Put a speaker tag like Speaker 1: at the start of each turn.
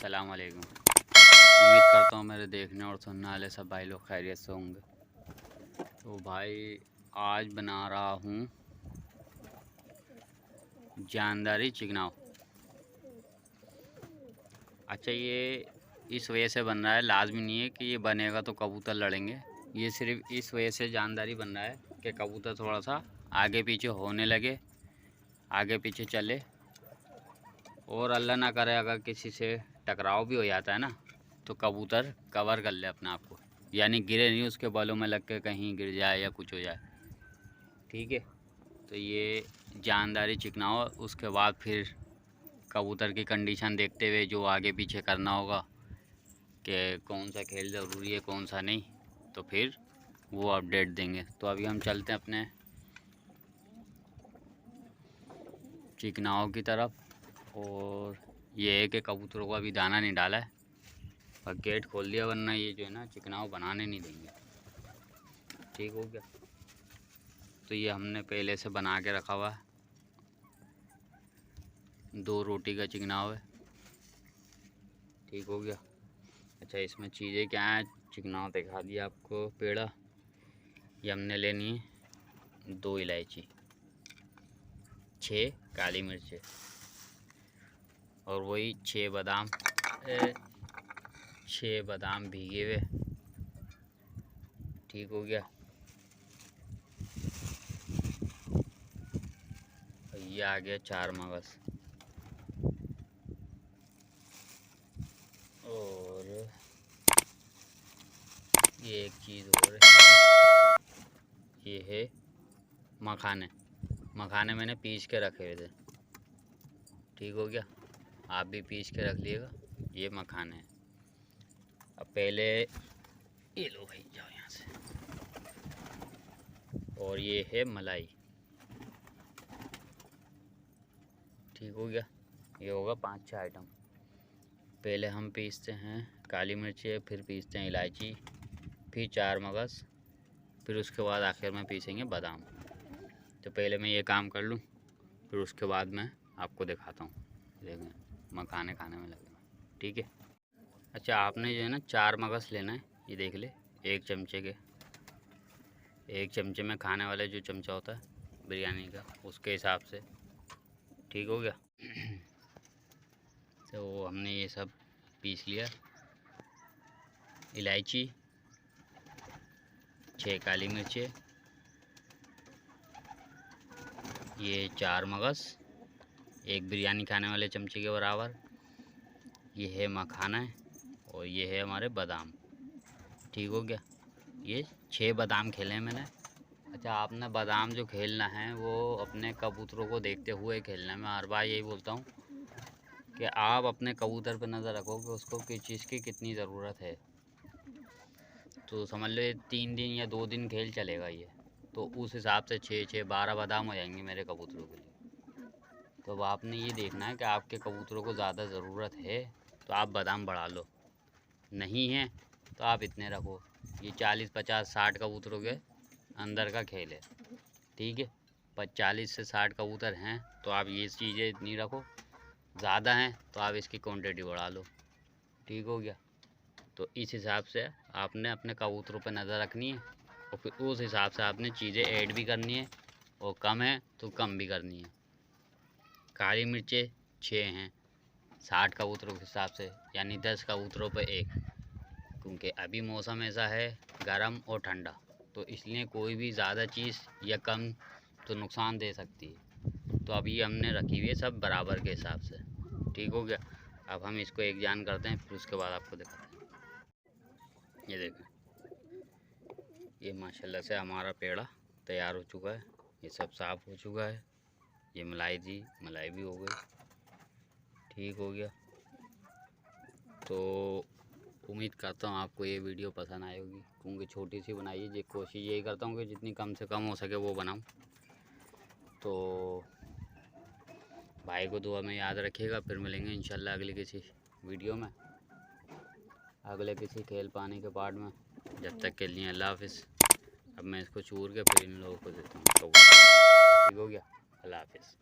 Speaker 1: अस्सलाम वालेकुम। उम्मीद करता हूँ मेरे देखने और सुनने वाले सब भाई लोग खैरियत से होंगे। तो भाई आज बना रहा हूँ जानदारी चिकनाव। अच्छा, ये इस वजह से बन रहा है, लाजमी नहीं है कि ये बनेगा तो कबूतर लड़ेंगे। ये सिर्फ इस वजह से जानदारी बन रहा है कि कबूतर थोड़ा सा आगे पीछे होने लगे, आगे पीछे चले, और अल्लाह ना करे अगर किसी से टकराव भी हो जाता है ना तो कबूतर कवर कर ले अपने आप को, यानी गिरे नहीं, उसके बालों में लग के कहीं गिर जाए या कुछ हो जाए। ठीक है, तो ये जानदारी चिकनाओ। उसके बाद फिर कबूतर की कंडीशन देखते हुए जो आगे पीछे करना होगा कि कौन सा खेल ज़रूरी है कौन सा नहीं, तो फिर वो अपडेट देंगे। तो अभी हम चलते हैं अपने चिकनाओं की तरफ। और ये है कि कबूतरों को अभी दाना नहीं डाला है और गेट खोल दिया, वरना ये जो है ना चिकनाव बनाने नहीं देंगे। ठीक हो गया। तो ये हमने पहले से बना के रखा हुआ है, 2 रोटी का चिकनाव है। ठीक हो गया। अच्छा, इसमें चीज़ें क्या हैं, चिकनाव दिखा दिया आपको, पेड़ा। ये हमने लेनी है 2 इलायची, 6 काली मिर्चें और वही 6 बादाम, 6 बादाम भीगे हुए। ठीक हो गया। ये आ गया 4 मगज़, और ये एक चीज़ और है, ये है मखाने। मखाने मैंने पीस के रखे हुए थे। ठीक हो गया, आप भी पीस के रख लिएगा। ये मखाने हैं। अब पहले ये लो भाई, जाओ यहाँ से। और ये है मलाई। ठीक हो गया। ये होगा 5-6 आइटम। पहले हम पीसते हैं काली मिर्ची, फिर पीसते हैं इलायची, फिर 4 मगज़, फिर उसके बाद आखिर में पीसेंगे बादाम। तो पहले मैं ये काम कर लूँ, फिर उसके बाद मैं आपको दिखाता हूँ। देखें, मखाने खाने में लगे। ठीक है। अच्छा, आपने जो है ना 4 मगज़ लेना है, ये देख ले, 1 चमचे के, 1 चमचे में खाने वाले जो चमचा होता है बिरयानी का, उसके हिसाब से। ठीक हो गया। तो हमने ये सब पीस लिया। इलायची, 6 काली मिर्चें, ये 4 मगज़, 1 बिरयानी खाने वाले चमचे के बराबर, ये है मखाना है, और ये है हमारे बादाम। ठीक हो गया। ये 6 बादाम खेले हैं मैंने। अच्छा, आपने बादाम जो खेलना है वो अपने कबूतरों को देखते हुए खेलना है। मैं हर बार यही बोलता हूँ कि आप अपने कबूतर पर नज़र रखो कि उसको किस चीज़ की कितनी ज़रूरत है। तो समझ लो 3 दिन या 2 दिन खेल चलेगा ये, तो उस हिसाब से 6-6 12 बादाम हो जाएंगे मेरे कबूतरों के लिए। तो अब आपने ये देखना है कि आपके कबूतरों को ज़्यादा ज़रूरत है तो आप बादाम बढ़ा लो, नहीं है तो आप इतने रखो। ये 40 50 60 कबूतरों के अंदर का खेल है। ठीक है, पर 40 से 60 कबूतर हैं तो आप ये चीज़ें इतनी रखो, ज़्यादा हैं तो आप इसकी क्वांटिटी बढ़ा लो। ठीक हो गया। तो इस हिसाब से आपने अपने कबूतरों पर नज़र रखनी है, और फिर उस हिसाब से आपने चीज़ें ऐड भी करनी है, और कम है तो कम भी करनी है। काली मिर्चें 6 हैं 60 कबूतरों के हिसाब से, यानी 10 कबूतरों पर 1, क्योंकि अभी मौसम ऐसा है गर्म और ठंडा, तो इसलिए कोई भी ज़्यादा चीज़ या कम तो नुकसान दे सकती है। तो अभी हमने रखी हुई है सब बराबर के हिसाब से। ठीक हो गया। अब हम इसको एक जान करते हैं, फिर उसके बाद आपको दिखाते हैं। ये देखें, ये माशाल्लाह से हमारा पेड़ा तैयार हो चुका है। ये सब साफ़ हो चुका है। ये मलाई थी, मलाई भी हो गई। ठीक हो गया। तो उम्मीद करता हूँ आपको ये वीडियो पसंद आई होगी, क्योंकि छोटी सी बनाई है। कोशिश यही करता हूँ कि जितनी कम से कम हो सके वो बनाऊँ। तो भाई को दुआ में याद रखिएगा। फिर मिलेंगे इंशाल्लाह अगले किसी वीडियो में, अगले किसी खेल पानी के पार्ट में। जब तक के लिए अल्लाह हाफिज़। अब मैं इसको चूर के फिर इन लोगों को देता हूँ। ठीक हो गया। अल्लाह हाफिज़।